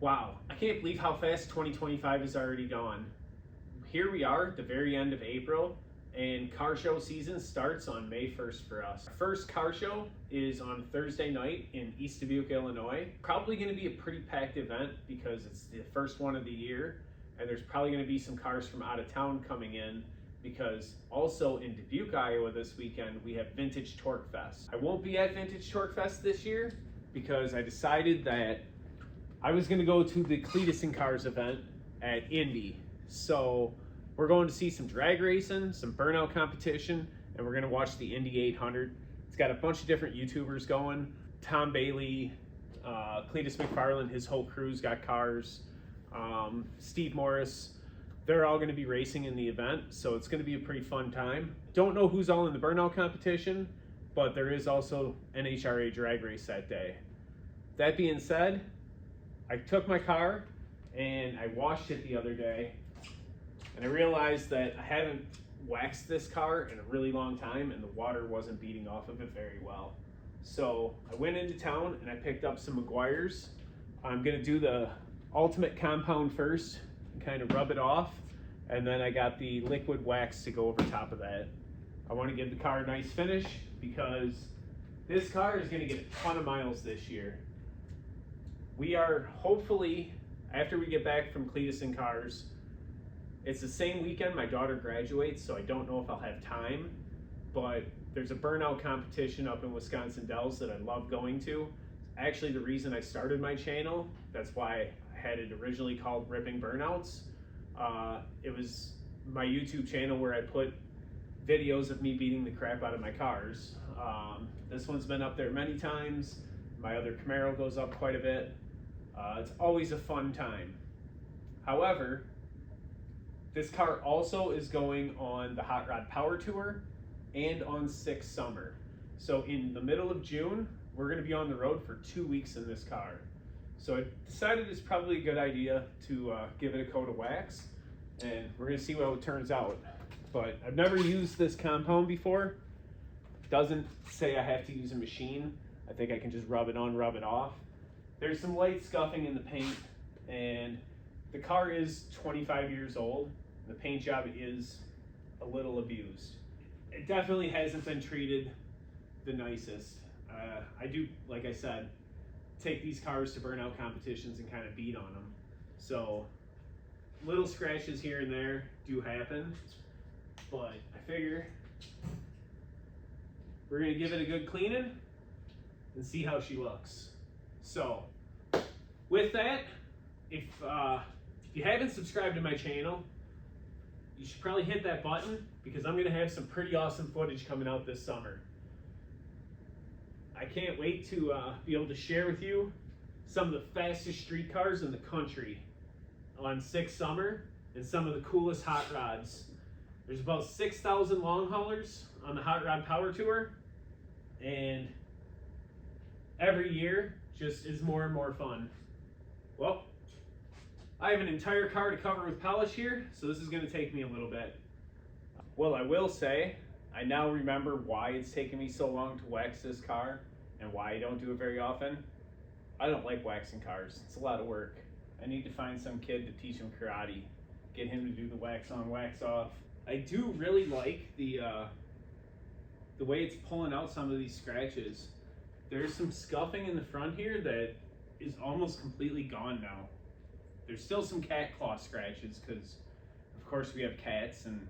Wow, I can't believe how fast 2025 is already gone. Here we are at the very end of April, and car show season starts on May 1st for us. Our first car show is on Thursday night in East Dubuque, Illinois. Probably going to be a pretty packed event because it's the first one of the year, and there's probably going to be some cars from out of town coming in because also in Dubuque, Iowa this weekend, we have Vintage Torque Fest. I won't be at Vintage Torque Fest this year because I decided that I was going to go to the Cleetus&Cars event at Indy. So we're going to see some drag racing, some burnout competition, and we're going to watch the Indy 800. It's got a bunch of different YouTubers going. Tom Bailey, Cleetus McFarland, his whole crew's got cars. Steve Morris, they're all going to be racing in the event, so it's going to be a pretty fun time. Don't know who's all in the burnout competition, but there is also NHRA drag race that day. That being said, I took my car and I washed it the other day, and I realized that I hadn't waxed this car in a really long time and the water wasn't beating off of it very well. So I went into town and I picked up some Meguiar's. I'm gonna do the ultimate compound first and kind of rub it off, and then I got the liquid wax to go over top of that. I want to give the car a nice finish because this car is gonna get a ton of miles this year. We are hopefully, after we get back from Cleetus&Cars, it's the same weekend my daughter graduates, so I don't know if I'll have time, but there's a burnout competition up in Wisconsin Dells that I love going to. It's actually the reason I started my channel. That's why I had it originally called Ripping Burnouts. It was my YouTube channel where I put videos of me beating the crap out of my cars. This one's been up there many times. My other Camaro goes up quite a bit. It's always a fun time. However, this car also is going on the Hot Rod Power Tour and on 6 Summer. So in the middle of June, we're gonna be on the road for 2 weeks in this car. So I decided it's probably a good idea to give it a coat of wax, and we're gonna see how it turns out. But I've never used this compound before. It doesn't say I have to use a machine. I think I can just rub it on, rub it off. There's some light scuffing in the paint, and the car is 25 years old. The paint job is a little abused. It definitely hasn't been treated the nicest. I do, like I said, take these cars to burnout competitions and kind of beat on them. So little scratches here and there do happen, but I figure we're gonna give it a good cleaning and see how she looks. So with that, if you haven't subscribed to my channel, you should probably hit that button because I'm gonna have some pretty awesome footage coming out this summer. I can't wait to be able to share with you some of the fastest street cars in the country on 6 Summer and some of the coolest hot rods. There's about 6,000 long haulers on the Hot Rod Power Tour, and every year just is more and more fun. Well, I have an entire car to cover with polish here, so this is going to take me a little bit. Well, I will say, I now remember why it's taken me so long to wax this car and why I don't do it very often. I don't like waxing cars. It's a lot of work. I need to find some kid to teach him karate, get him to do the wax on, wax off. I do really like the way it's pulling out some of these scratches. There's some scuffing in the front here that is almost completely gone now. There's still some cat claw scratches because, of course, we have cats and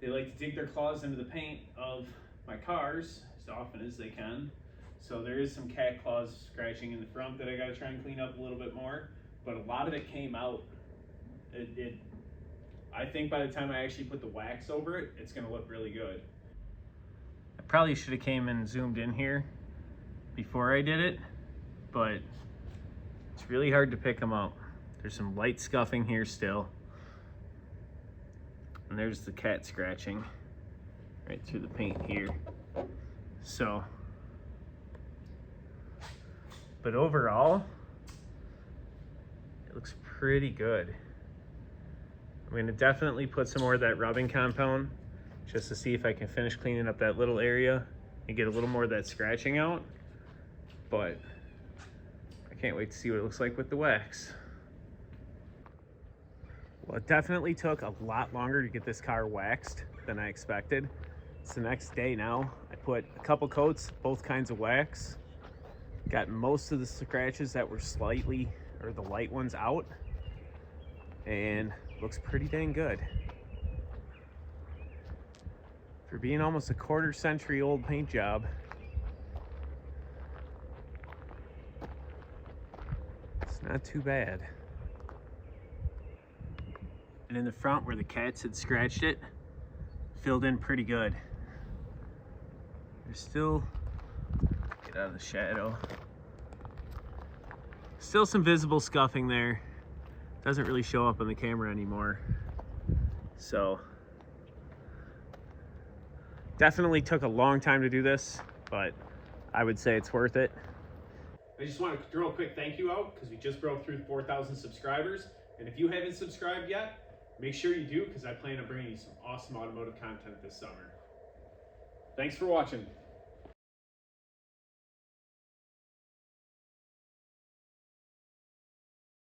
they like to dig their claws into the paint of my cars as often as they can. So there is some cat claws scratching in the front that I gotta try and clean up a little bit more, but a lot of it came out. I think by the time I actually put the wax over it, it's gonna look really good. I probably should have came and zoomed in here before I did it, but it's really hard to pick them out. There's some light scuffing here still. And there's the cat scratching right through the paint here. So, but overall, it looks pretty good. I'm gonna definitely put some more of that rubbing compound just to see if I can finish cleaning up that little area and get a little more of that scratching out. But I Can't wait to see what it looks like with the wax. Well, it definitely took a lot longer to get this car waxed than I expected. It's the next day now. I put a couple coats, both kinds of wax. Got most of the scratches that were slightly, or the light ones, out. And looks pretty dang good. For being almost a quarter-century old paint job, it's not too bad. And in the front where the cats had scratched it, filled in pretty good. There's still, get out of the shadow, still some visible scuffing there. Doesn't really show up on the camera anymore. So definitely took a long time to do this, but I would say it's worth it. I just want to throw a quick thank you out because we just broke through 4,000 subscribers. And if you haven't subscribed yet, make sure you do, because I plan on bringing you some awesome automotive content this summer. Thanks for watching.